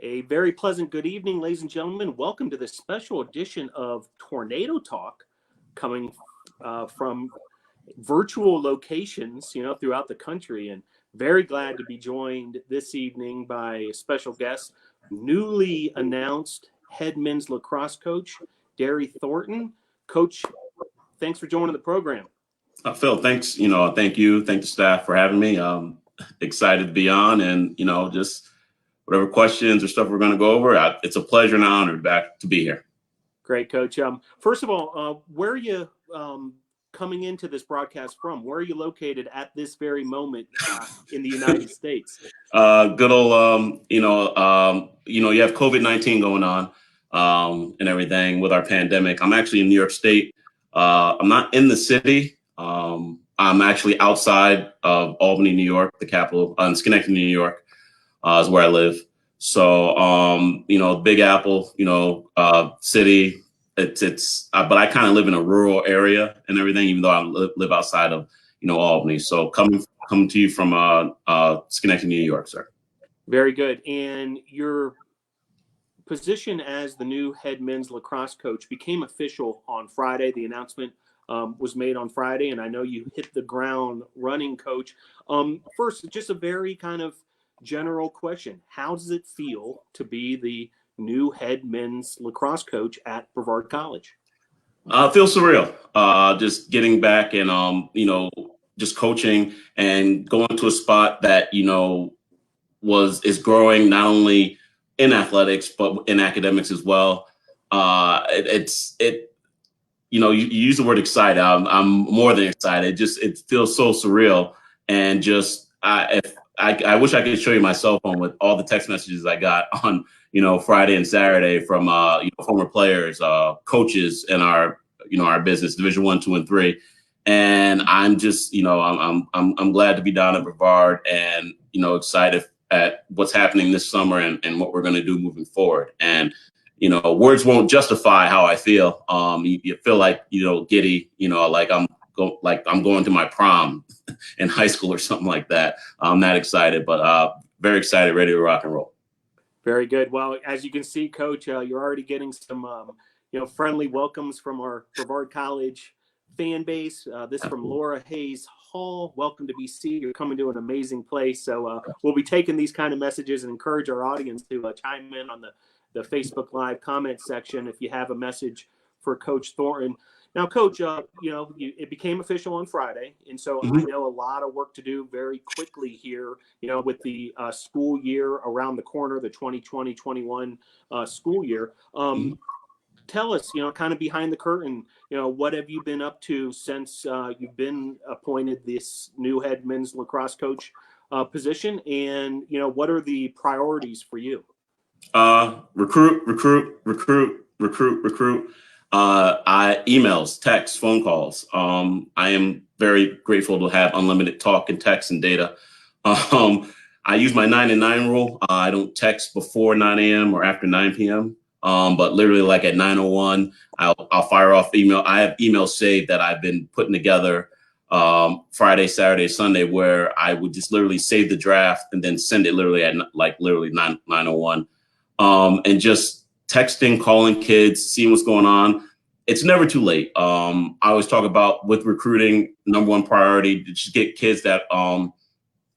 A very pleasant good evening, ladies and gentlemen. Welcome to this special edition of Tornado Talk, coming from virtual locations, throughout the country. And very glad to be joined this evening by a special guest, newly announced head men's lacrosse coach, Darry Thornton. Coach, thanks for joining the program. Phil, thanks. Thank you. Thank the staff for having me. Excited to be on, and just whatever questions or stuff we're going to go over. It's a pleasure and an honor to be here. Great, Coach. First of all, where are you coming into this broadcast from? Where are you located at this very moment in the United States? Good old, you have COVID-19 going on and everything with our pandemic. I'm actually in New York State. I'm not in the city. I'm actually outside of Albany, New York, the capital, in Schenectady, New York, is where I live. So, Big Apple, city. But I kind of live in a rural area and everything, even though I live outside of, Albany. So coming to you from Schenectady, New York, sir. Very good. And your position as the new head men's lacrosse coach became official on Friday. The announcement was made on Friday, and I know you hit the ground running, Coach. First, just a very kind of general question. How does it feel to be the new head men's lacrosse coach at Brevard College? It feels surreal. Just getting back and, just coaching and going to a spot that, is growing not only in athletics, but in academics as well. You use the word excited. I'm more than excited. It feels so surreal. And I wish I could show you my cell phone with all the text messages I got on, Friday and Saturday from, former players, coaches in our business, Division 1, 2, and 3. And I'm just, I'm glad to be down at Brevard and, excited at what's happening this summer and what we're going to do moving forward. And, words won't justify how I feel. You feel like, giddy, like I'm going to my prom in high school or something like that. I'm not excited, but very excited, ready to rock and roll. Very good. Well, as you can see, Coach, you're already getting some, friendly welcomes from our Brevard College fan base. This from Laura Hayes Hall. Welcome to BC. You're coming to an amazing place. So we'll be taking these kind of messages and encourage our audience to chime in on the Facebook Live comment section if you have a message for Coach Thornton. Now, Coach, it became official on Friday, and so I know a lot of work to do very quickly here, with the school year around the corner, the 2020-21 school year. Tell us, kind of behind the curtain, what have you been up to since you've been appointed this new head men's lacrosse coach position, and, what are the priorities for you? Recruit. Emails, texts, phone calls. I am very grateful to have unlimited talk and text and data. I use my 9 and 9 rule. I don't text before 9 a.m. or after 9 p.m. But literally like at 9:01, I'll fire off email. I have emails saved that I've been putting together Friday, Saturday, Sunday, where I would just literally save the draft and then send it literally at 9:01. And just texting, calling kids, seeing what's going on. It's never too late. I always talk about with recruiting, number one priority, to just get kids that are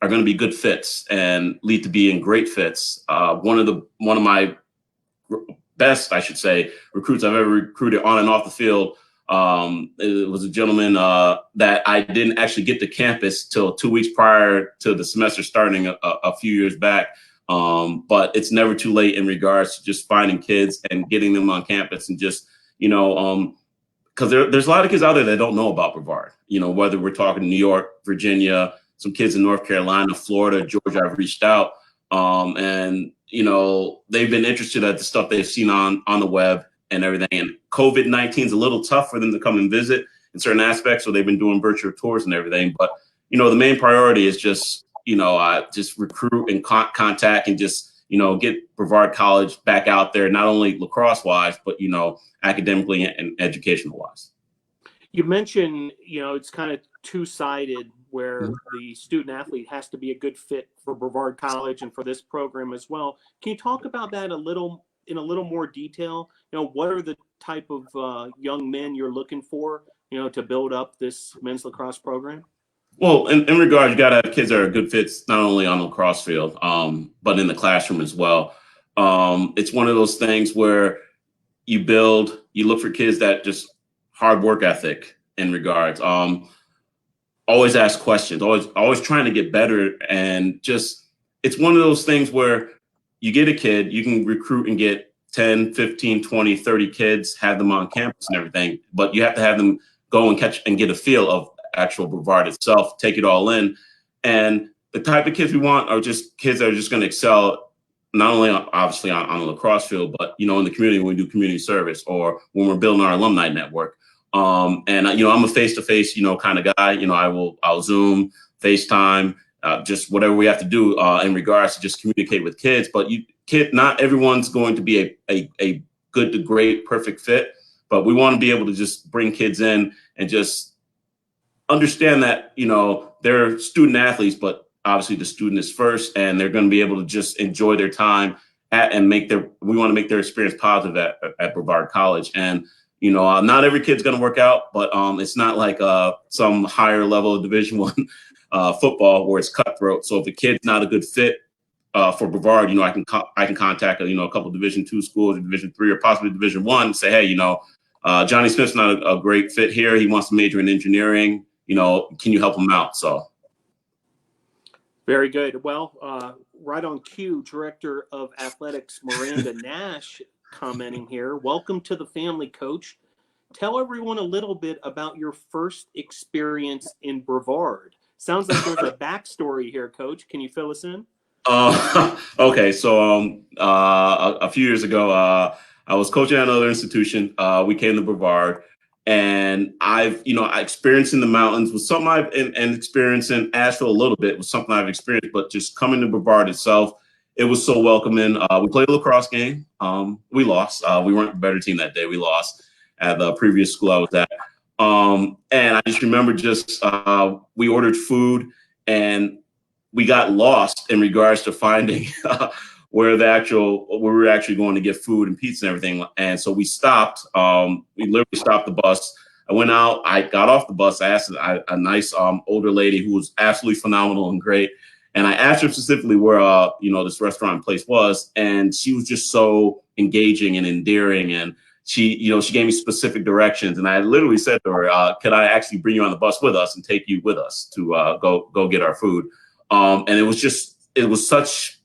going to be good fits and lead to being great fits. One of my best, I should say, recruits I've ever recruited on and off the field. It was a gentleman that I didn't actually get to campus till 2 weeks prior to the semester starting a few years back. But it's never too late in regards to just finding kids and getting them on campus and just, because there's a lot of kids out there that don't know about Brevard, whether we're talking New York, Virginia, some kids in North Carolina, Florida, Georgia, I've reached out. And, they've been interested at the stuff they've seen on the web and everything. And COVID-19 is a little tough for them to come and visit in certain aspects. So they've been doing virtual tours and everything. But, the main priority is just, just recruit and contact and just, get Brevard College back out there, not only lacrosse wise, but, academically and educational wise. You mentioned, it's kind of two-sided where the student athlete has to be a good fit for Brevard College and for this program as well. Can you talk about that in a little more detail? What are the type of young men you're looking for, to build up this men's lacrosse program? Well, in regard, you got to have kids that are good fits, not only on the lacrosse field, but in the classroom as well. It's one of those things where you look for kids that just hard work ethic in regards. Always ask questions, always trying to get better. And just, it's one of those things where you get a kid, you can recruit and get 10, 15, 20, 30 kids, have them on campus and everything, but you have to have them go and catch and get a feel of actual Brevard itself, take it all in. And the type of kids we want are just kids that are just going to excel, not only obviously on the lacrosse field, but, in the community when we do community service or when we're building our alumni network. And, I'm a face-to-face, kind of guy. I'll Zoom, FaceTime, just whatever we have to do in regards to just communicate with kids. But not everyone's going to be a good to great, perfect fit. But we want to be able to just bring kids in and just understand that, they're student athletes, but obviously the student is first, and they're going to be able to just enjoy their time we want to make their experience positive at Brevard College. And, not every kid's going to work out, but it's not like some higher level of Division I football where it's cutthroat. So if a kid's not a good fit for Brevard, I can contact a couple Division II schools or Division III or possibly Division I and say, hey, Johnny Smith's not a great fit here. He wants to major in engineering. Can you help him out? So. Very good. Well, right on cue, Director of Athletics Miranda Nash commenting here. Welcome to the family, Coach. Tell everyone a little bit about your first experience in Brevard. Sounds like there's a backstory here, Coach. Can you fill us in? Okay. So a few years ago, I was coaching at another institution. We came to Brevard. And I experienced in the mountains was something and experienced in Asheville a little bit was something I've experienced, but just coming to Brevard itself, it was so welcoming. We played a lacrosse game. We lost. We weren't a better team that day. We lost at the previous school I was at. And I just remember we ordered food and we got lost in regards to finding where we were actually going to get food and pizza and everything. And so we stopped. We literally stopped the bus. I went out. I got off the bus. I asked a nice older lady who was absolutely phenomenal and great. And I asked her specifically where this restaurant place was, and she was just so engaging and endearing. And she gave me specific directions. And I literally said to her, "Could I actually bring you on the bus with us and take you with us to go get our food?" And it was such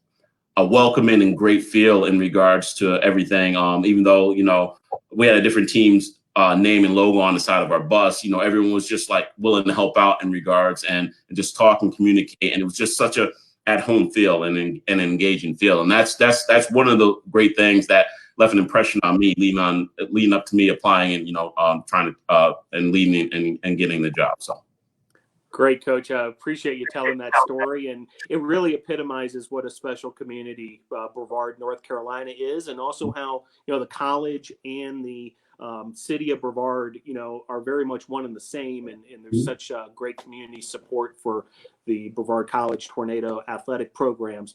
a welcoming and great feel in regards to everything. Even though, we had a different team's name and logo on the side of our bus, everyone was just like willing to help out in regards and just talk and communicate. And it was just such a at-home feel and an engaging feel. And that's one of the great things that left an impression on me leading up to me applying and, trying to and leading and getting the job. So. Great, Coach. I appreciate you telling that story. And it really epitomizes what a special community Brevard, North Carolina is, and also how, the college and the city of Brevard, are very much one and the same. And there's such great community support for the Brevard College Tornado athletic programs.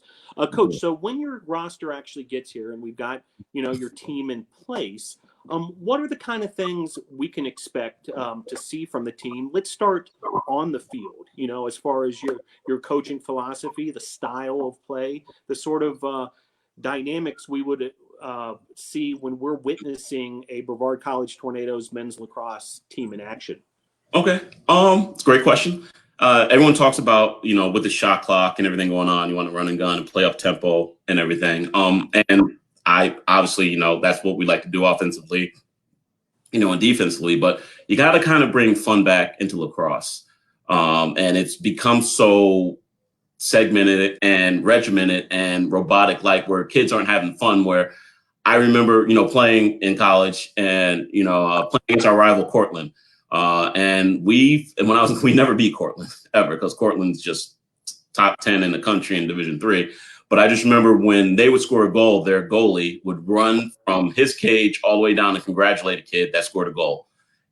Coach, so when your roster actually gets here and we've got, your team in place, what are the kind of things we can expect to see from the team? Let's start on the field, as far as your coaching philosophy, the style of play, the sort of dynamics we would see when we're witnessing a Brevard College Tornadoes men's lacrosse team in action. Okay. It's a great question. Everyone talks about, with the shot clock and everything going on, you want to run and gun and play up tempo and everything. And I obviously, that's what we like to do offensively, and defensively, but you got to kind of bring fun back into lacrosse. And it's become so segmented and regimented and robotic, like where kids aren't having fun. Where I remember, playing in college and, playing against our rival Cortland. And we never beat Cortland ever, because Cortland's just top 10 in the country in Division III. But I just remember when they would score a goal, their goalie would run from his cage all the way down to congratulate a kid that scored a goal.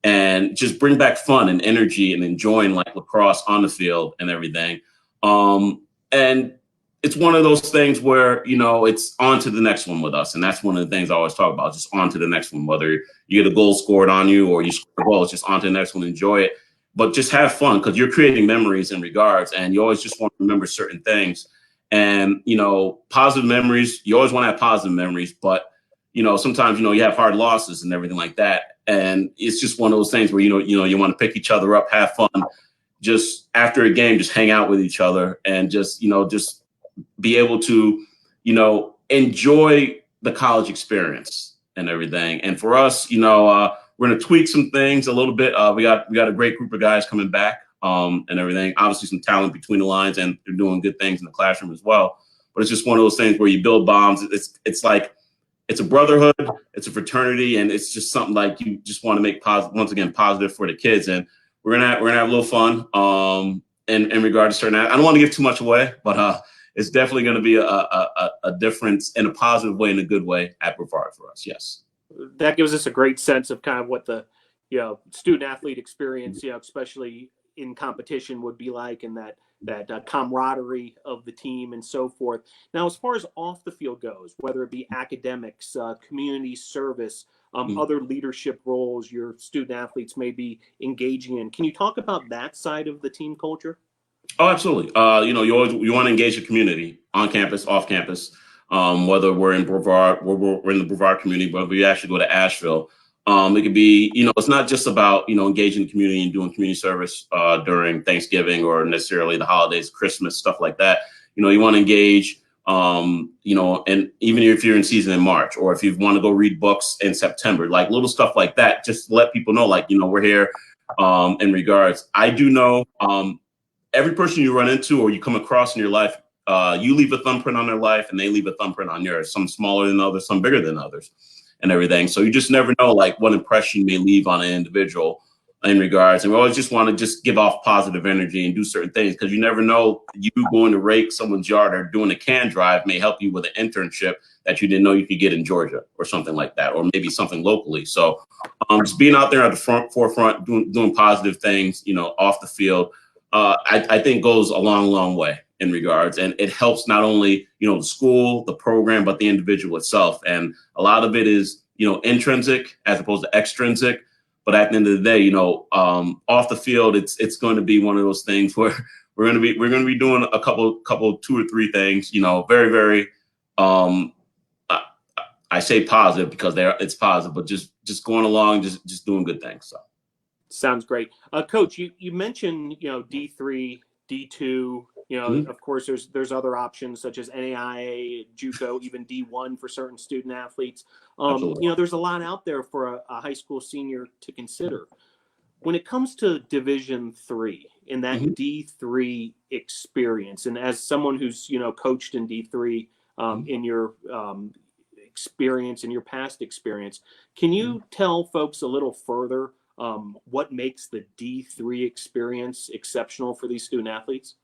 and just bring back fun and energy and enjoying like lacrosse on the field and everything. And it's one of those things where, you know, it's on to the next one with us. And that's one of the things I always talk about, just on to the next one, whether you get a goal scored on you or you score a goal, it's just on to the next one, enjoy it. But just have fun, because you're creating memories in regards, and you always just want to remember certain things. And, you know, positive memories, you always want to have positive memories, but, you know, sometimes, you know, you have hard losses and everything like that. And it's just one of those things where, you want to pick each other up, have fun, just after a game, just hang out with each other and just, you know, just be able to, you know, enjoy the college experience and everything. And for us, you know, we're going to tweak some things a little bit. We got a great group of guys coming back and everything. Obviously, some talent between the lines, and they're doing good things in the classroom as well. But it's just one of those things where you build bonds. It's like, it's a brotherhood, it's a fraternity, and it's just something like you just want to make positive for the kids. And we're gonna have a little fun in regard to certain. I don't want to give too much away, but it's definitely going to be a difference in a positive way, in a good way at Brevard for us. Yes. That gives us a great sense of kind of what the, you know, student athlete experience, you know, especially in competition, would be like, and that camaraderie of the team and so forth. Now, as far as off the field goes, whether it be academics, community service, other leadership roles your student athletes may be engaging in, can you talk about that side of the team culture? Oh, absolutely. You know, you want to engage the community on campus, off campus. Whether we're in Brevard, we're in the Brevard community, whether we actually go to Asheville. It could be, you know, it's not just about, you know, engaging the community and doing community service during Thanksgiving or necessarily the holidays, Christmas, stuff like that. You know, you want to engage, you know, and even if you're in season in March, or if you want to go read books in September, like little stuff like that, just let people know, like, you know, we're here in regards. I do know every person you run into or you come across in your life, you leave a thumbprint on their life and they leave a thumbprint on yours, some smaller than others, some bigger than others and everything. So you just never know, like, what impression you may leave on an individual in regards. And we always just want to just give off positive energy and do certain things, because you never know, you going to rake someone's yard or doing a can drive may help you with an internship that you didn't know you could get in Georgia or something like that, or maybe something locally. So just being out there at the forefront, doing positive things, you know, off the field, I think goes a long, long way in regards, and it helps not only, you know, the school, the program, but the individual itself. And a lot of it is, you know, intrinsic as opposed to extrinsic. But at the end of the day, you know, off the field, it's going to be one of those things where we're going to be doing a couple, 2 or 3 things, you know, very, very, I say positive because it's positive, but just going along, just doing good things. So. Sounds great. Coach, you mentioned, you know, D3, D2, you know, of course, there's other options such as NAIA, JUCO, even D1 for certain student athletes. You know, there's a lot out there for a high school senior to consider. When it comes to Division III and that D3 experience, and as someone who's, you know, coached in D3 in your experience, in your past experience, can you tell folks a little further what makes the D3 experience exceptional for these student athletes?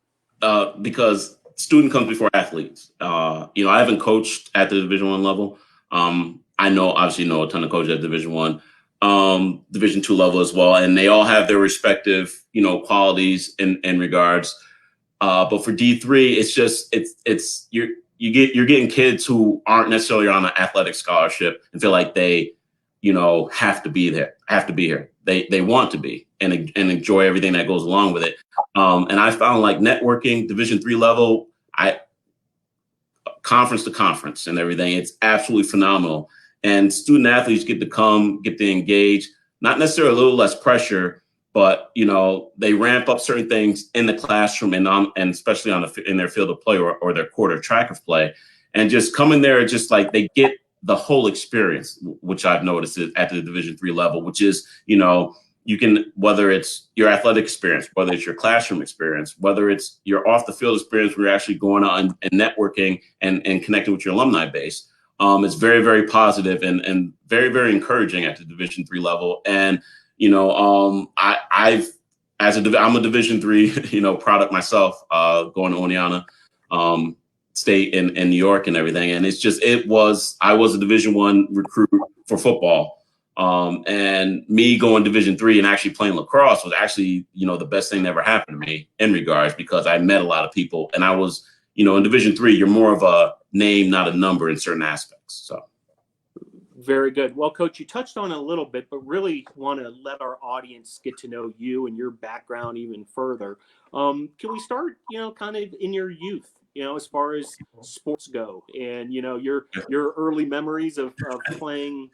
Because student comes before athletes. You know, I haven't coached at the Division I level. I obviously know a ton of coaches at Division I, Division II level as well, and they all have their respective, you know, qualities in regards. But for D3, it's just you're getting kids who aren't necessarily on an athletic scholarship and feel like they, you know, have to be here. They want to be and enjoy everything that goes along with it. And I found, like, networking, Division III level, conference to conference and everything, it's absolutely phenomenal. And student athletes get to come, get to engage, not necessarily a little less pressure, but, you know, they ramp up certain things in the classroom and especially in their field of play or their court or track of play, and just come in there, just like they get the whole experience, which I've noticed at the Division III level, which is, you know, you can, whether it's your athletic experience, whether it's your classroom experience, whether it's your off the field experience where you're actually going on and networking and connecting with your alumni base. It's very, very positive and very, very encouraging at the Division III level. And, you know, I'm a Division III, you know, product myself, going to Oneonta State in New York and everything. And it's just, I was a Division I recruit for football And me going Division III and actually playing lacrosse was actually, the best thing that ever happened to me in regards, because I met a lot of people, and I was, in Division III, you're more of a name, not a number in certain aspects. So. Very good. Well, Coach, you touched on it a little bit, but really want to let our audience get to know you and your background even further. Can we start, kind of in your youth, as far as sports go, and, your early memories of playing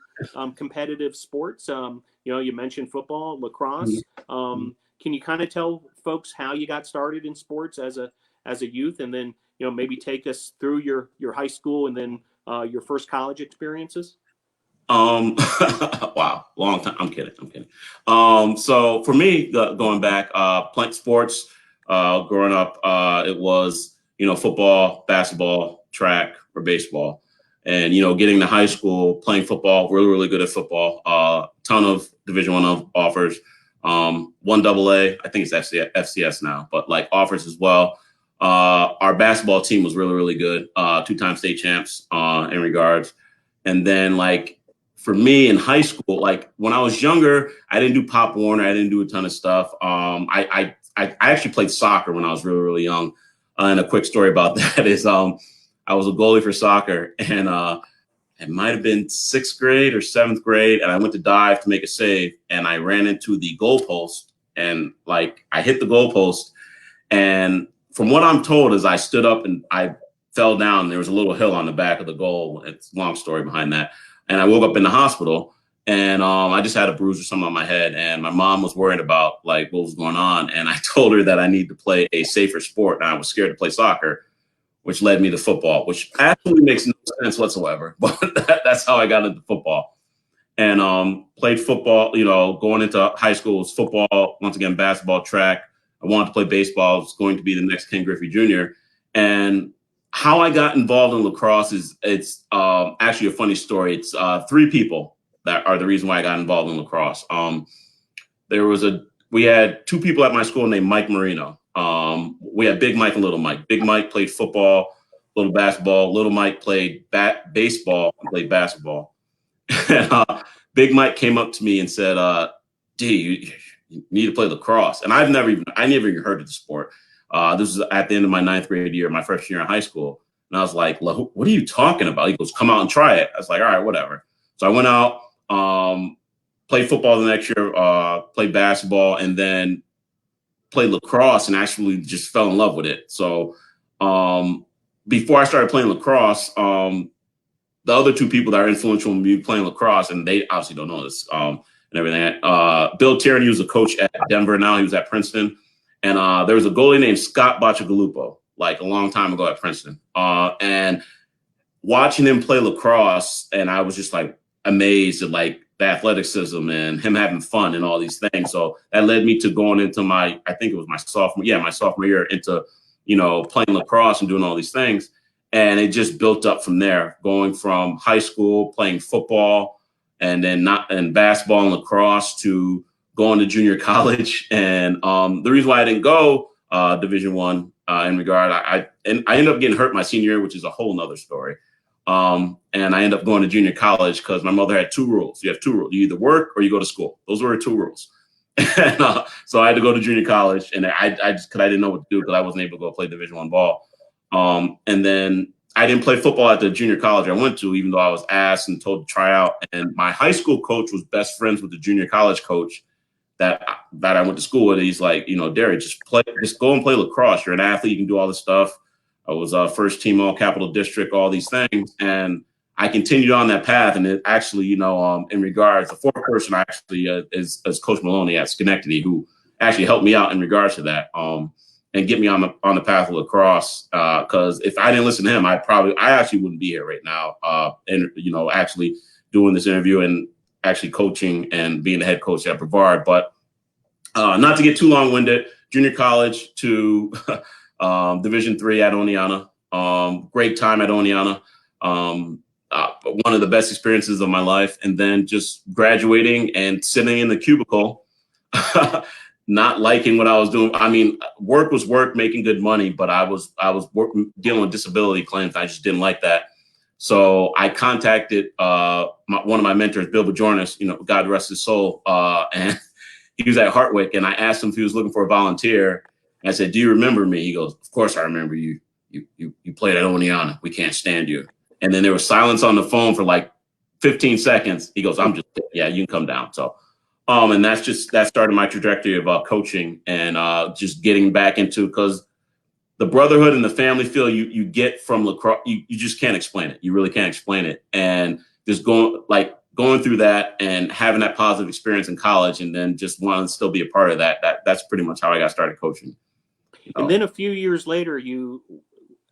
competitive sports? You mentioned football, lacrosse. Can you kind of tell folks how you got started in sports as a youth, and then, maybe take us through your high school and then your first college experiences? Wow, long time. I'm kidding. So for me, going back, playing sports, growing up, it was, football, basketball, track, or baseball. And, getting to high school, playing football, really, really good at football. Ton of Division I offers, 1AA, I think it's FCS now, but like offers as well. Our basketball team was really, really good. 2-time state champs, in regards. And then for me in high school, when I was younger, I didn't do Pop Warner. I didn't do a ton of stuff. I actually played soccer when I was really, really young. And a quick story about that is I was a goalie for soccer, and it might have been 6th grade or 7th grade. And I went to dive to make a save, and I ran into the goalpost, and I hit the goalpost. And from what I'm told is I stood up and I fell down. There was a little hill on the back of the goal. It's a long story behind that. And I woke up in the hospital, and I just had a bruise or something on my head. And my mom was worried about what was going on. And I told her that I need to play a safer sport, and I was scared to play soccer, which led me to football, which actually makes no sense whatsoever. But that's how I got into football. And played football, going into high school was football, once again, basketball, track. I wanted to play baseball. I was going to be the next Ken Griffey Jr. And how I got involved in lacrosse it's actually a funny story. It's 3 people that are the reason why I got involved in lacrosse. We had 2 people at my school named Mike Marino. We had Big Mike and Little Mike. Big Mike played football, little basketball. Little Mike played baseball and played basketball. And, Big Mike came up to me and said, D, you need to play lacrosse. And I never even heard of the sport. This was at the end of my 9th grade year, my first year in high school. And I was like, what are you talking about? He goes, come out and try it. I was like, all right, whatever. So I went out, played football the next year, played basketball, and then played lacrosse, and actually just fell in love with it. So before I started playing lacrosse, the other 2 people that are influential in me playing lacrosse, and they obviously don't know this and everything. Bill Tierney, who's a coach at Denver now. He was at Princeton. And there was a goalie named Scott Bacciagalupo, a long time ago at Princeton. And watching him play lacrosse, and I was just amazed at the athleticism and him having fun and all these things. So that led me to going into I think it was my sophomore year into, playing lacrosse and doing all these things. And it just built up from there, going from high school, playing football, and then basketball and lacrosse, to going to junior college. And the reason why I didn't go Division I in regard, I ended up getting hurt my senior year, which is a whole nother story. And I ended up going to junior college because my mother had 2 rules. You have 2 rules. You either work or you go to school. Those were her 2 rules. And so I had to go to junior college, and I didn't know what to do because I wasn't able to go play Division I ball. And then I didn't play football at the junior college I went to, even though I was asked and told to try out. And my high school coach was best friends with the junior college coach that I went to school with. He's like, Darry, just go and play lacrosse. You're an athlete. You can do all this stuff. I was first team all Capital District, all these things. And I continued on that path. And it actually, in regards, the 4th person actually is Coach Maloney at Schenectady, who actually helped me out in regards to that and get me on the path of lacrosse. Because if I didn't listen to him, I actually wouldn't be here right now. And, actually doing this interview and actually coaching and being the head coach at Brevard. But not to get too long-winded, junior college to Division III at Oneonta. Great time at Oneonta. One of the best experiences of my life. And then just graduating and sitting in the cubicle, not liking what I was doing. I mean, work was work, making good money, but I was dealing with disability claims. I just didn't like that. So I contacted one of my mentors, Bill Bajornis, God rest his soul, and he was at Hartwick, and I asked him if he was looking for a volunteer. And I said, "Do you remember me?" He goes, "Of course I remember you. You played at Oneonta. We can't stand you." And then there was silence on the phone for like 15 seconds. He goes, "Yeah, you can come down." So, and that started my trajectory of coaching and just getting back into, because the brotherhood and the family feel you get from lacrosse, you just can't explain it. You really can't explain it. And just going through that and having that positive experience in college, and then just wanting to still be a part of that's pretty much how I got started coaching. And then a few years later, you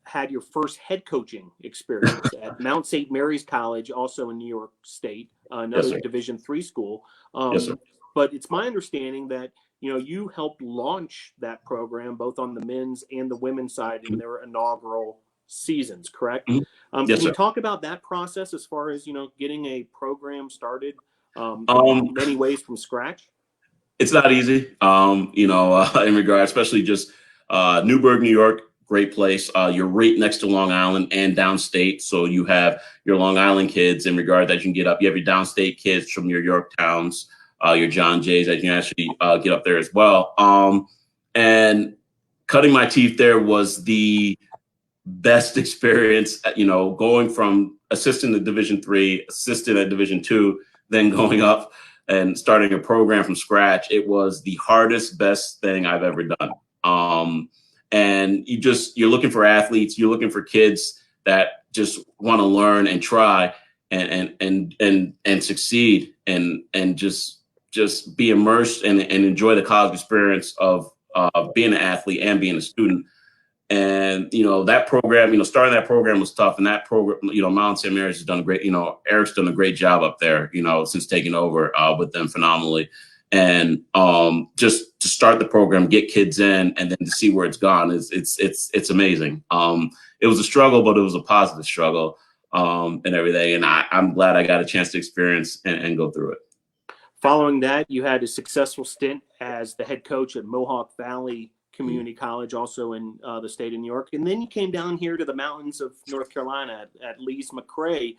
had your first head coaching experience at Mount St. Mary's College, also in New York State, another Yes, Division III school. Yes, sir. But it's my understanding that you helped launch that program both on the men's and the women's side in their inaugural seasons, correct? Yes, Can sir. you talk about that process as far as getting a program started in many ways from scratch? It's not easy, in regard, especially just Newburgh, New York, great place. You're right next to Long Island and downstate, so you have your Long Island kids in regard that you can get up. You have your downstate kids from your Yorktowns, your John Jays that you can actually get up there as well. And cutting my teeth there was the best experience, going from assistant at Division III, assistant at Division II, then going up and starting a program from scratch. It was the hardest, best thing I've ever done. And you're looking for athletes, you're looking for kids that just want to learn and try and succeed and just be immersed and enjoy the college experience of being an athlete and being a student. And that program, starting that program was tough. And that program, Mount St. Mary's has done a great, Eric's done a great job up there, since taking over with them phenomenally. And just to start the program, get kids in, and then to see where it's gone it's amazing. It was a struggle, but it was a positive struggle and everything. And I'm glad I got a chance to experience and go through it. Following that, you had a successful stint as the head coach at Mohawk Valley Community College, also in the state of New York. And then you came down here to the mountains of North Carolina at Lees-McRae.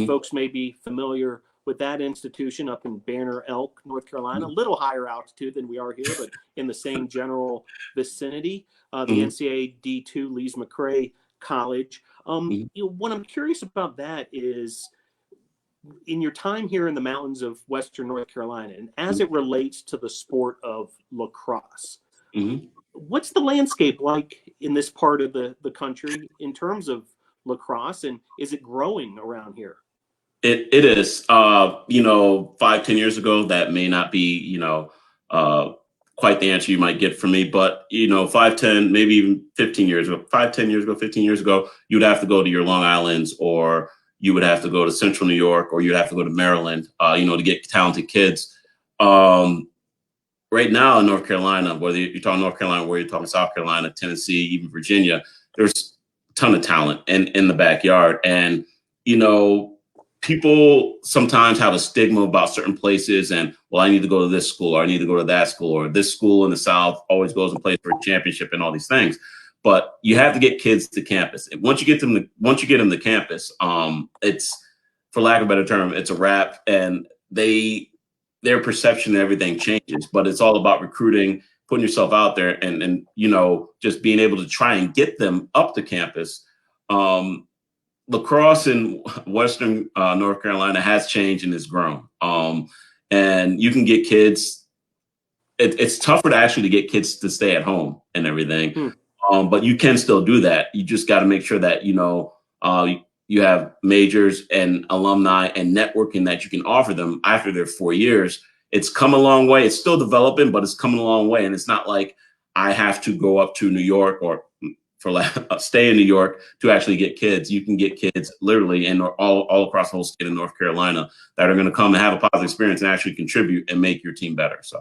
Folks may be familiar with that institution up in Banner Elk, North Carolina, a little higher altitude than we are here, but in the same general vicinity. The NCAA D2 Lees-McRae College. What I'm curious about that is, in your time here in the mountains of Western North Carolina, and as it relates to the sport of lacrosse, what's the landscape like in this part of the country in terms of lacrosse, and is it growing around here? It is. 5-10 years ago, that may not be, quite the answer you might get from me, but 5-10, maybe even 15 years ago, 5-10 years ago, 15 years ago, you'd have to go to your Long Islands, or you would have to go to Central New York, or you'd have to go to Maryland, to get talented kids. Right now in North Carolina, whether you're talking North Carolina, whether you're talking South Carolina, Tennessee, even Virginia, there's a ton of talent in the backyard. And, people sometimes have a stigma about certain places, and, well, I need to go to this school, or I need to go to that school, or this school in the South always goes and plays for a championship and all these things. But you have to get kids to campus. And once you get them to campus, it's, for lack of a better term, it's a wrap, and their perception of everything changes. But it's all about recruiting, putting yourself out there, and just being able to try and get them up to campus. Lacrosse in Western North Carolina has changed and has grown. And you can get kids. It's tougher to actually get kids to stay at home and everything. But you can still do that. You just got to make sure that, you have majors and alumni and networking that you can offer them after their 4 years. It's come a long way. It's still developing, but it's coming a long way. And it's not like I have to go up to New York or stay in New York to actually get kids. You can get kids literally in all across the whole state of North Carolina that are going to come and have a positive experience and actually contribute and make your team better. So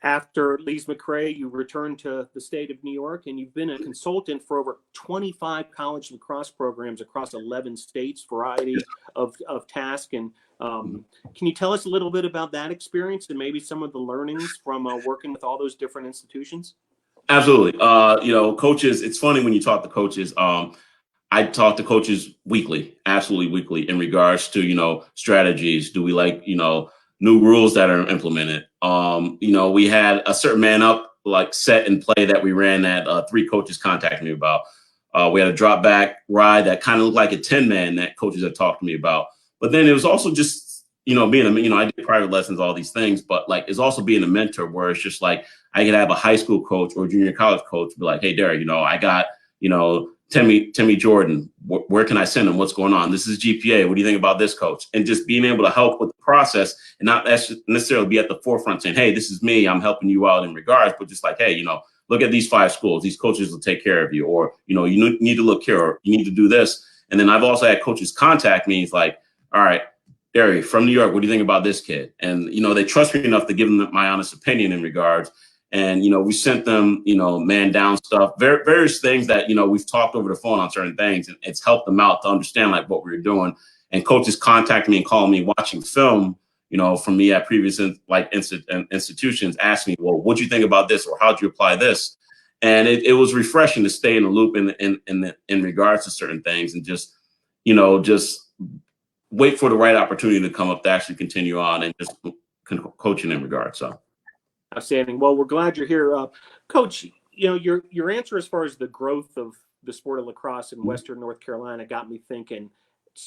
after Lees-McRae, you returned to the state of New York, and you've been a consultant for over 25 college lacrosse programs across 11 states, variety of tasks. And can you tell us a little bit about that experience and maybe some of the learnings from working with all those different institutions? Absolutely. Coaches, it's funny when you talk to coaches. I talk to coaches weekly, absolutely weekly, in regards to, strategies. Do we like, new rules that are implemented? We had a certain man up like set in play that we ran that 3 coaches contacted me about. We had a drop back ride that kind of looked like a 10-man that coaches had talked to me about. But then it was also just, being I did private lessons, all these things, but like it's also being a mentor where it's just like I could have a high school coach or junior college coach be like, hey, Darry, I got, Timmy Jordan, where can I send him? What's going on? This is GPA. What do you think about this, coach? And just being able to help with the process and not necessarily be at the forefront saying, hey, this is me, I'm helping you out in regards, but just like, hey, look at these 5 schools. These coaches will take care of you, or, you need to look here, or you need to do this. And then I've also had coaches contact me. It's like, all right, Darry from New York, what do you think about this kid? And, they trust me enough to give them my honest opinion in regards. And, we sent them, man down stuff, various things that, we've talked over the phone on certain things, and it's helped them out to understand like what we were doing. And coaches contact me and call me watching film, from me at previous institutions, asking me, well, what'd you think about this? Or how'd you apply this? And it was refreshing to stay in the loop in regards to certain things, and just wait for the right opportunity to come up to actually continue on and just coaching in regards. So. Outstanding. Well, we're glad you're here. Coach, your answer as far as the growth of the sport of lacrosse in Western North Carolina got me thinking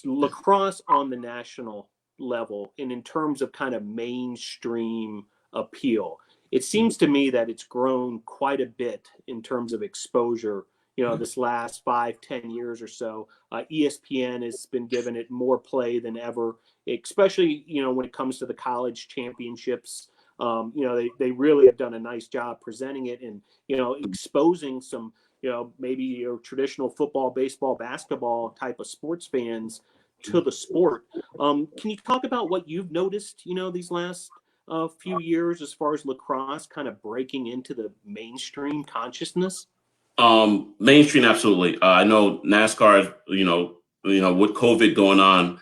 lacrosse on the national level and in terms of kind of mainstream appeal. It seems to me that it's grown quite a bit in terms of exposure, this last 5-10 years or so. ESPN has been giving it more play than ever, especially, when it comes to the college championships. They really have done a nice job presenting it and, exposing some, maybe your traditional football, baseball, basketball type of sports fans to the sport. Can you talk about what you've noticed, these last few years as far as lacrosse kind of breaking into the mainstream consciousness? Mainstream, absolutely. I know NASCAR, with COVID going on,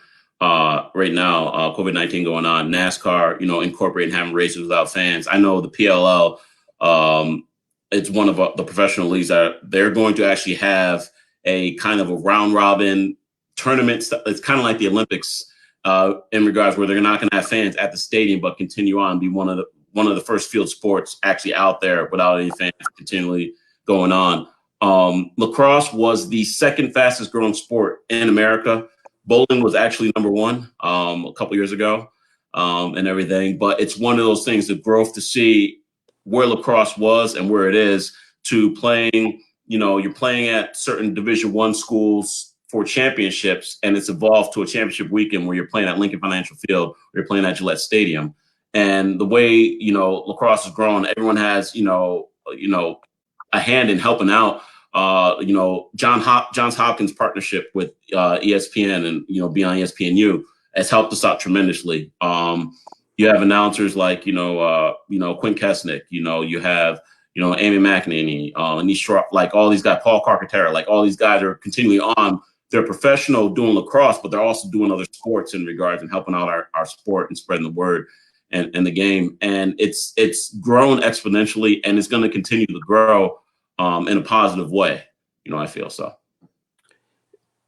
right now, COVID-19 going on, NASCAR, incorporating having races without fans. I know the PLL, it's one of the professional leagues that they're going to actually have a kind of a round robin tournament. It's kind of like the Olympics in regards where they're not going to have fans at the stadium, but continue on and be one of the first field sports actually out there without any fans continually going on. Lacrosse was the second fastest growing sport in America. Bowling was actually number 1 a couple years ago and everything. But it's one of those things, the growth to see where lacrosse was and where it is to playing, you're playing at certain Division I schools for championships, and it's evolved to a championship weekend where you're playing at Lincoln Financial Field, or you're playing at Gillette Stadium. And the way, lacrosse has grown, everyone has, a hand in helping out. Johns Hopkins partnership with ESPN and, being on ESPNU has helped us out tremendously. You have announcers like, Quinn Kesnick, you have, Amy McEnany, Anish, like all these guys, Paul Carcaterra, like all these guys are continually on. They're professional doing lacrosse, but they're also doing other sports in regards and helping out our sport and spreading the word and the game. And it's grown exponentially, and it's going to continue to grow in a positive way, I feel so.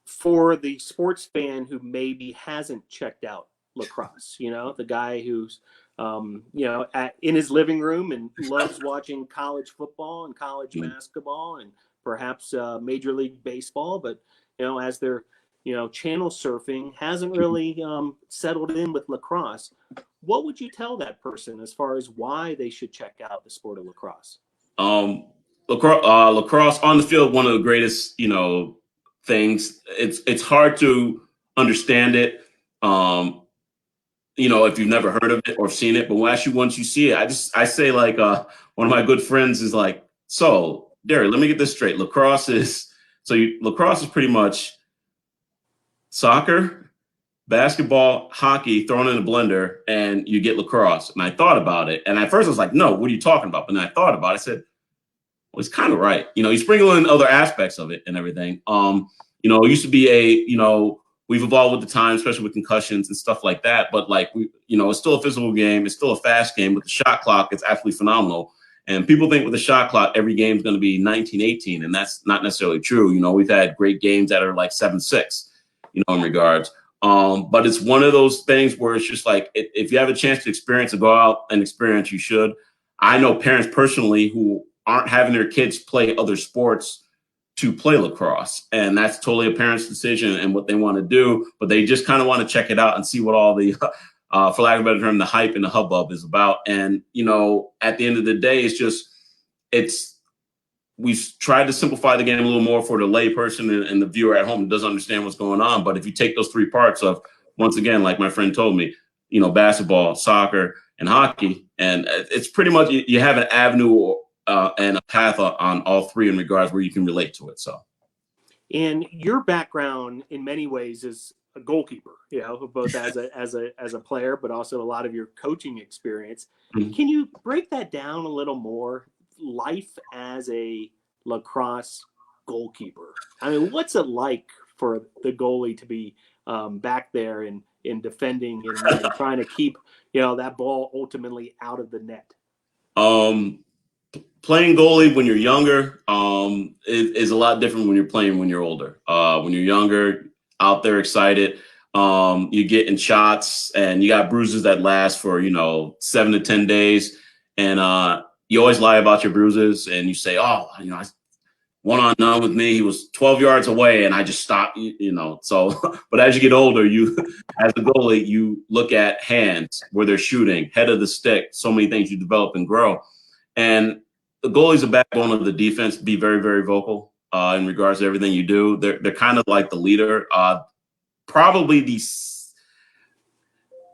For the sports fan who maybe hasn't checked out lacrosse, the guy who's, in his living room and loves watching college football and college basketball and perhaps Major League Baseball, but, as they're, channel surfing, hasn't really settled in with lacrosse. What would you tell that person as far as why they should check out the sport of lacrosse? Lacrosse on the field, one of the greatest, things. It's hard to understand it, if you've never heard of it or seen it. But once you see it, I say like one of my good friends is like, so Darry, let me get this straight. Lacrosse is pretty much soccer, basketball, hockey thrown in a blender, and you get lacrosse. And I thought about it, and at first I was like, no, what are you talking about? But then I thought about it. I said, well, it's kind of right. You sprinkle in other aspects of it and everything. It used to be we've evolved with the time, especially with concussions and stuff like that. But like it's still a physical game. It's still a fast game with the shot clock. It's absolutely phenomenal. And people think with the shot clock, every game is going to be 19-18, and that's not necessarily true. You know, we've had great games that are like 7-6, you know, in regards. But it's one of those things where it's just like, if you have a chance to experience or go out and experience, you should. I know parents personally who aren't having their kids play other sports to play lacrosse, and that's totally a parent's decision and what they want to do, but they just kind of want to check it out and see what all the for lack of a better term, the hype and the hubbub is about. And, you know, at the end of the day, we've tried to simplify the game a little more for the lay person and the viewer at home who doesn't understand what's going on. But if you take those three parts of, once again, like my friend told me, you know, basketball, soccer, and hockey, and it's pretty much, you have an avenue and a path on all three in regards where you can relate to it. So, and your background in many ways is a goalkeeper, you know, both as a player, but also a lot of your coaching experience. Mm-hmm. Can you break that down a little more? Life as a lacrosse goalkeeper. I mean, what's it like for the goalie to be back there and defending and trying to keep, you know, that ball ultimately out of the net? Playing goalie when you're younger is a lot different when you're playing when you're older. When you're younger, out there excited, you get in shots and you got bruises that last for, you know, 7 to 10 days. And you always lie about your bruises and you say, oh, you know, one-on-one with me, he was 12 yards away and I just stopped, you know. So, but as you get older, as a goalie, you look at hands, where they're shooting, head of the stick, so many things you develop and grow. And the goalie's a backbone of the defense, be very, very vocal in regards to everything you do. They're kind of like the leader. Probably the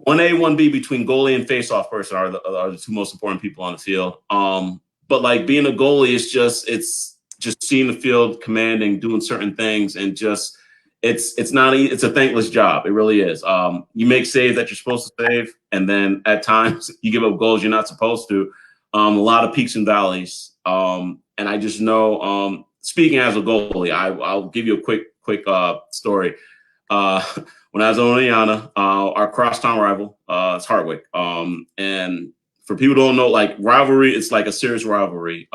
1A, 1B between goalie and faceoff person are the two most important people on the field. But like being a goalie is it's just seeing the field, commanding, doing certain things, and just it's a thankless job. It really is. You make saves that you're supposed to save, and then at times you give up goals you're not supposed to. A lot of peaks and valleys. And I just know, speaking as a goalie, I'll give you a quick story. When I was on Indiana, our crosstown rival is Hardwick. And for people who don't know, like rivalry, it's like a serious rivalry.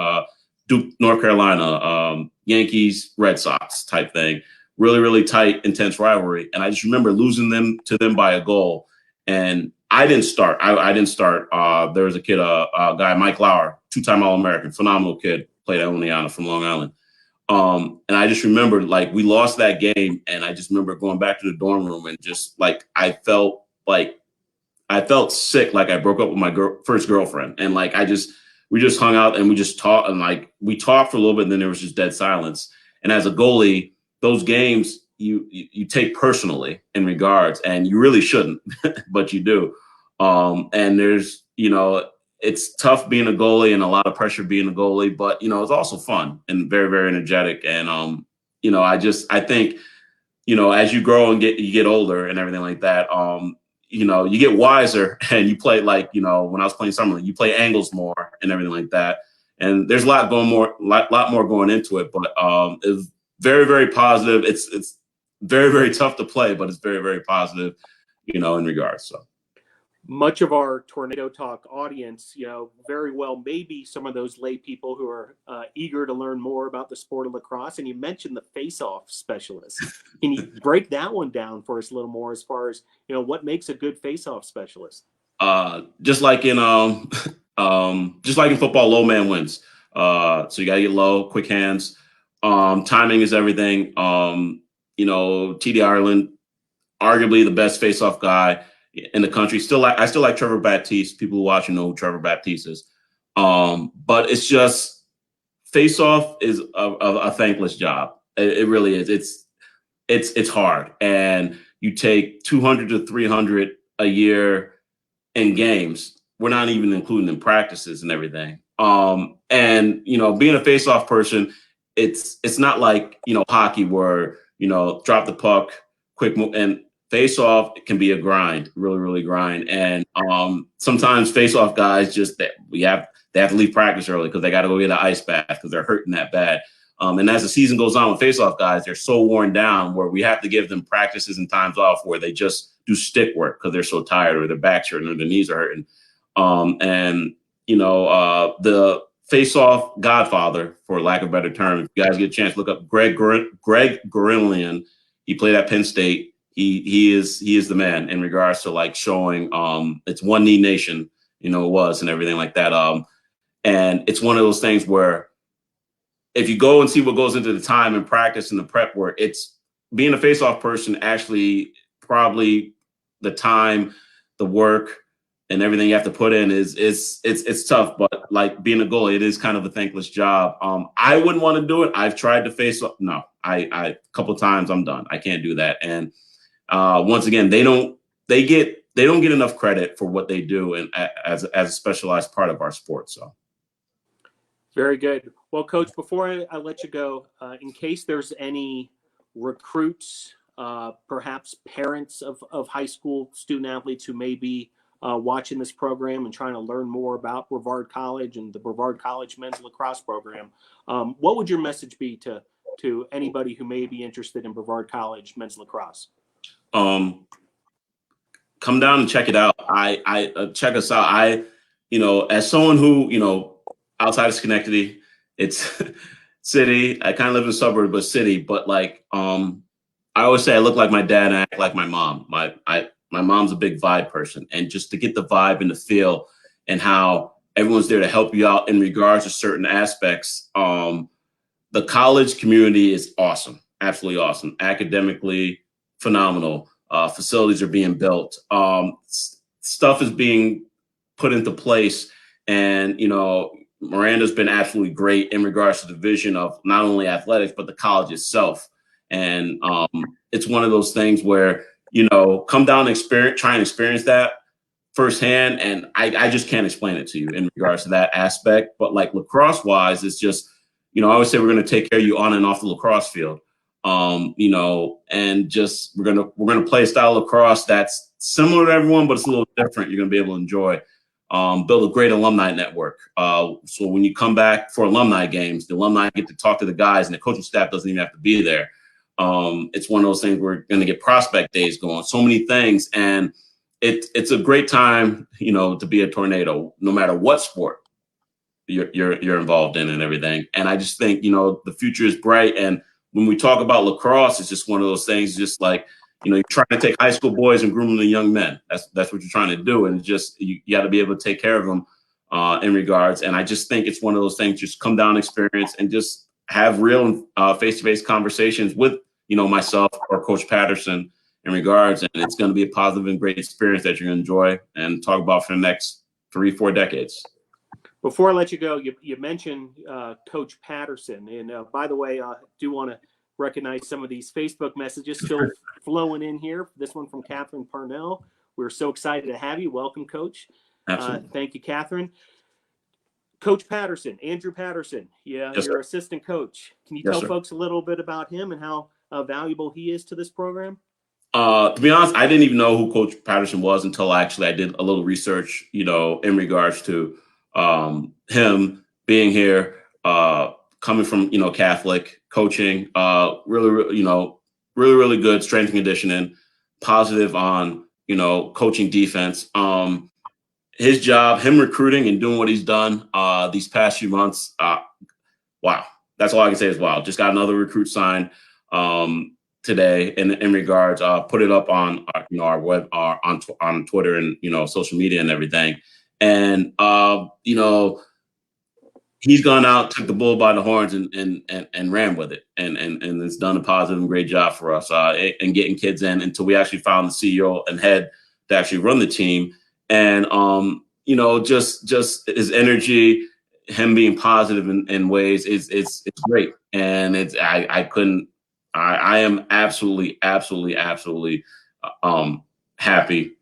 Duke, North Carolina, Yankees, Red Sox type thing. Really, really tight, intense rivalry. And I just remember losing to them by a goal. And I didn't start. I didn't start. There was a kid, a guy, Mike Lauer, 2-time All-American, phenomenal kid, played at Indiana from Long Island. And I just remember, like, we lost that game, and I just remember going back to the dorm room and just like I felt sick, like I broke up with my first girlfriend, and like we just hung out and we just talked, and like we talked for a little bit, and then there was just dead silence. And as a goalie, those games you take personally in regards, and you really shouldn't, but you do. And there's, you know, it's tough being a goalie and a lot of pressure being a goalie, but, you know, it's also fun and very, very energetic. And, you know, I think, you know, as you grow and you get older and everything like that, you know, you get wiser and you play, like, you know, when I was playing summer league, you play angles more and everything like that. And there's a lot more going into it, but it's very, very positive. It's very, very tough to play, but it's very, very positive, you know, in regards. So much of our Tornado Talk audience, you know, very well maybe some of those lay people who are eager to learn more about the sport of lacrosse. And you mentioned the face-off specialist. Can you break that one down for us a little more as far as, you know, what makes a good face-off specialist? Just like in football, low man wins. So you gotta get low, quick hands. Timing is everything. You know, TD Ireland, arguably the best face-off guy in the country. I still like Trevor Baptiste. People who watch know who Trevor Baptiste is. But it's just, face-off is a thankless job. It really is. It's hard, and you take 200 to 300 a year in games. We're not even including in practices and everything. And you know, being a face-off person, it's not like, you know, hockey where, you know, drop the puck, quick move, and face-off can be a grind, really, really grind. And sometimes face-off guys they have to leave practice early because they got to go get an ice bath because they're hurting that bad. And as the season goes on with face-off guys, they're so worn down where we have to give them practices and times off where they just do stick work because they're so tired, or their back's hurting, or their knees are hurting. And you know, the Faceoff godfather, for lack of a better term. If you guys get a chance, look up Greg Gurillian. He played at Penn State. He is the man in regards to like showing it's one knee nation, it was, and everything like that. And it's one of those things where if you go and see what goes into the time and practice and the prep work, it's being a face-off person actually probably the time, the work, and everything you have to put in it's tough. But like being a goalie, it is kind of a thankless job. I wouldn't want to do it. I've tried to face off. No, I a couple of times I'm done. I can't do that. And once again, they don't get enough credit for what they do and as a specialized part of our sport. So. Very good. Well, Coach, before I let you go, in case there's any recruits, perhaps parents of high school student athletes who may be watching this program and trying to learn more about Brevard College and the Brevard College men's lacrosse program, what would your message be to anybody who may be interested in Brevard College men's lacrosse? Come down and check it out. I check us out. As someone who, outside of Schenectady, it's city. I kind of live in a suburb, but city. But like, I always say I look like my dad and I act like my mom. My mom's a big vibe person, and just to get the vibe and the feel and how everyone's there to help you out in regards to certain aspects. The college community is awesome, absolutely awesome. Academically phenomenal. Facilities are being built. Stuff is being put into place, and Miranda's been absolutely great in regards to the vision of not only athletics but the college itself. And it's one of those things where come down and try and experience that firsthand. And I just can't explain it to you in regards to that aspect. But like lacrosse wise, it's just, I always say we're going to take care of you on and off the lacrosse field. And just we're gonna play a style of lacrosse that's similar to everyone, but it's a little different. You're gonna be able to enjoy. Build a great alumni network. So when you come back for alumni games, the alumni get to talk to the guys, and the coaching staff doesn't even have to be there. It's one of those things we're going to get prospect days going, so many things. And it's a great time, to be a tornado, no matter what sport you're involved in and everything. And I just think, the future is bright. And when we talk about lacrosse, it's just one of those things, just like, you're trying to take high school boys and groom them to young men. That's what you're trying to do. And just, you got to be able to take care of them in regards. And I just think it's one of those things, just come down, experience, and just have real face-to-face conversations with, myself or Coach Patterson in regards. And it's going to be a positive and great experience that you're going to enjoy and talk about for the next 3-4 decades. Before I let you go, you mentioned Coach Patterson. And by the way, I do want to recognize some of these Facebook messages still flowing in here. This one from Catherine Parnell. We're so excited to have you. Welcome, Coach. Absolutely. Thank you, Catherine. Coach Patterson, Andrew Patterson, Yes, your sir. assistant coach. Can you Yes, tell sir. folks a little bit about him and how valuable he is to this program? To be honest, I didn't even know who Coach Patterson was until I did a little research, in regards to him being here, coming from, Catholic, coaching, really good strength and conditioning, positive on, coaching defense. His job, him recruiting and doing what he's done these past few months. Wow. That's all I can say is wow. Just got another recruit signed today in regards, put it up on our web, on Twitter and, social media and everything. And, he's gone out, took the bull by the horns and ran with it. And it's done a positive and great job for us and getting kids in until we actually found the CEO and head to actually run the team. And, just his energy, him being positive in ways it's great. And I am absolutely happy.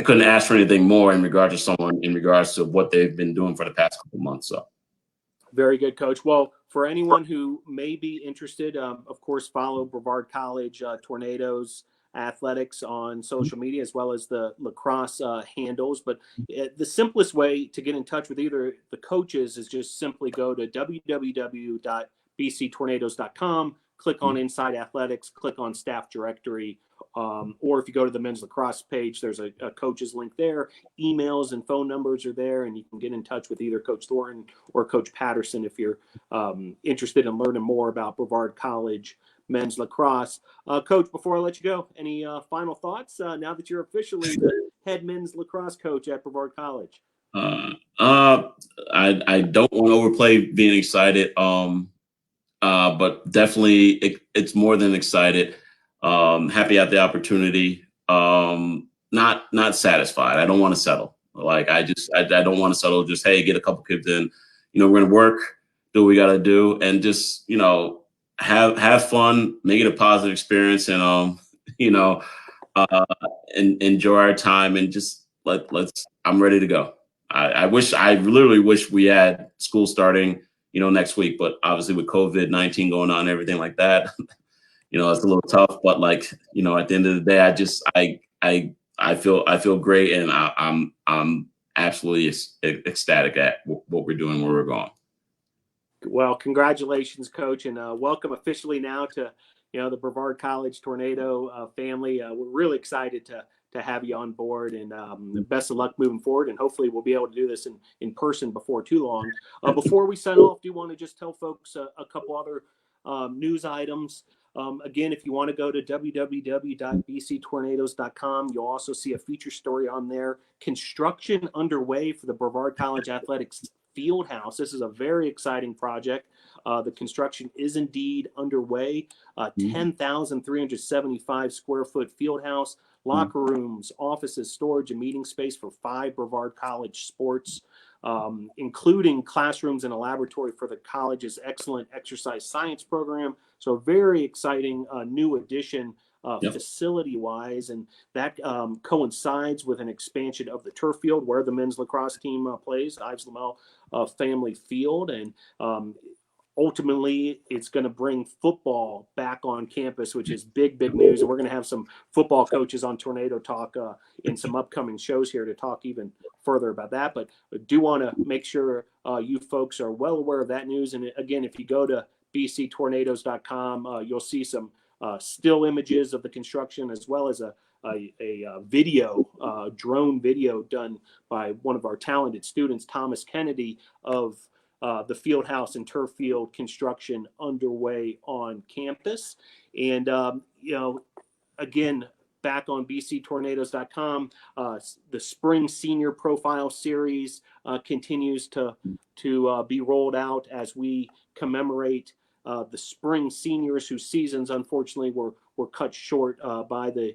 I couldn't ask for anything more in regards to what they've been doing for the past couple months. So. Very good, Coach. Well, for anyone who may be interested, of course, follow Brevard College Tornadoes Athletics on social media, as well as the lacrosse handles. But the simplest way to get in touch with either the coaches is just simply go to www.bctornadoes.com, click on Inside Athletics, click on Staff Directory, or if you go to the men's lacrosse page, there's a coach's link there. Emails and phone numbers are there, and you can get in touch with either Coach Thornton or Coach Patterson if you're interested in learning more about Brevard College men's lacrosse. Coach, before I let you go, any final thoughts now that you're officially the head men's lacrosse coach at Brevard College? I don't want to overplay being excited, but definitely it's more than excited. Happy at the opportunity. Not satisfied. I don't want to settle. Like I don't want to settle. Just, hey, get a couple kids in. We're gonna work, do what we gotta do, and just have fun, make it a positive experience, and and enjoy our time, and just let's. I'm ready to go. I literally wish we had school starting, next week, but obviously with COVID-19 going on, and everything like that, it's a little tough. But at the end of the day, I feel great, and I'm absolutely ecstatic at what we're doing, where we're going. Well, congratulations, Coach, and welcome officially now to the Brevard College Tornado family. We're really excited to have you on board, and best of luck moving forward. And hopefully we'll be able to do this in person before too long. Before we sign off, do you want to just tell folks a couple other news items? Again, if you want to go to www.bctornadoes.com, you'll also see a feature story on there. Construction underway for the Brevard College Athletics Field House. This is a very exciting project. The construction is indeed underway. 10,375 square foot field house, locker rooms, offices, storage, and meeting space for 5 Brevard College sports, including classrooms and a laboratory for the college's excellent exercise science program. So a very exciting new addition facility-wise, and that coincides with an expansion of the turf field where the men's lacrosse team plays, Ives Lamel Family Field, and ultimately it's going to bring football back on campus, which is big news. And we're going to have some football coaches on Tornado Talk in some upcoming shows here to talk even further about that. But I do want to make sure you folks are well aware of that news. And again, if you go to bctornadoes.com, you'll see some still images of the construction, as well as a video, drone video done by one of our talented students, Thomas Kennedy, of the field house and turf field construction underway on campus. And, again, back on bctornadoes.com, the spring senior profile series continues to be rolled out as we commemorate the spring seniors whose seasons, unfortunately, were cut short by the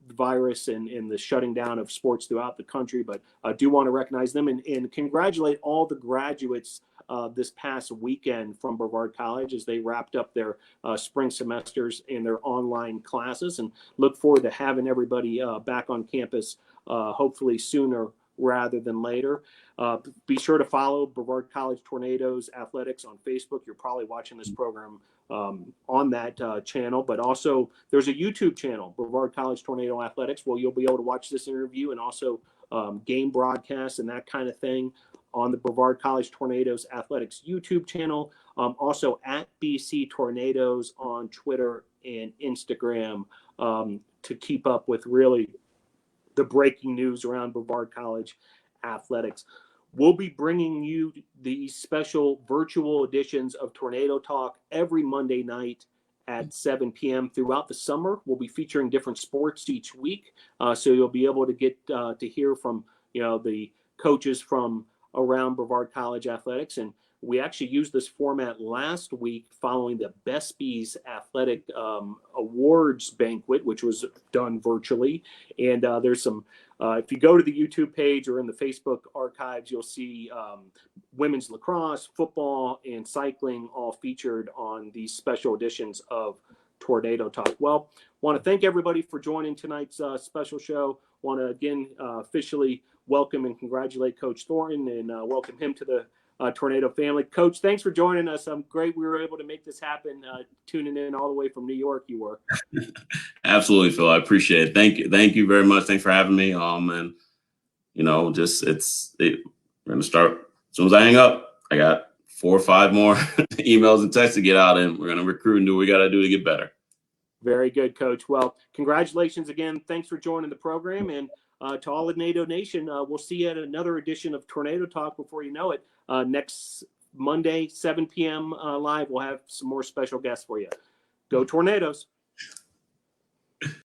virus and the shutting down of sports throughout the country. But I do want to recognize them and congratulate all the graduates this past weekend from Brevard College as they wrapped up their spring semesters and their online classes, and look forward to having everybody back on campus hopefully sooner rather than later. Be sure to follow Brevard College Tornadoes Athletics on Facebook. You're probably watching this program on that channel, but also there's a YouTube channel, Brevard College Tornado Athletics, where you'll be able to watch this interview and also game broadcasts and that kind of thing on the Brevard College Tornadoes Athletics YouTube channel. Also at BC Tornadoes on Twitter and Instagram to keep up with really the breaking news around Brevard College athletics. We'll be bringing you these special virtual editions of Tornado Talk every Monday night at 7 p.m. throughout the summer. We'll be featuring different sports each week, so you'll be able to get to hear from the coaches from around Brevard College athletics. And we actually used this format last week following the BESPY's athletic awards banquet, which was done virtually. And there's some, if you go to the YouTube page or in the Facebook archives, you'll see women's lacrosse, football, and cycling all featured on these special editions of Tornado Talk. Well, want to thank everybody for joining tonight's special show. Want to again officially welcome and congratulate Coach Thornton and welcome him to the Tornado family. Coach, thanks for joining us. I'm great we were able to make this happen, tuning in all the way from New York. You were. Absolutely, Phil. I appreciate it. Thank you very much. Thanks for having me. And we're gonna start as soon as I hang up. I got 4 or 5 more emails and texts to get out, and we're going to recruit and do what we got to do to get better. Very good, Coach. Well, congratulations again. Thanks for joining the program. And to all of NATO Nation, we'll see you at another edition of Tornado Talk before you know it. Next Monday, 7 p.m. Live, we'll have some more special guests for you. Go Tornadoes.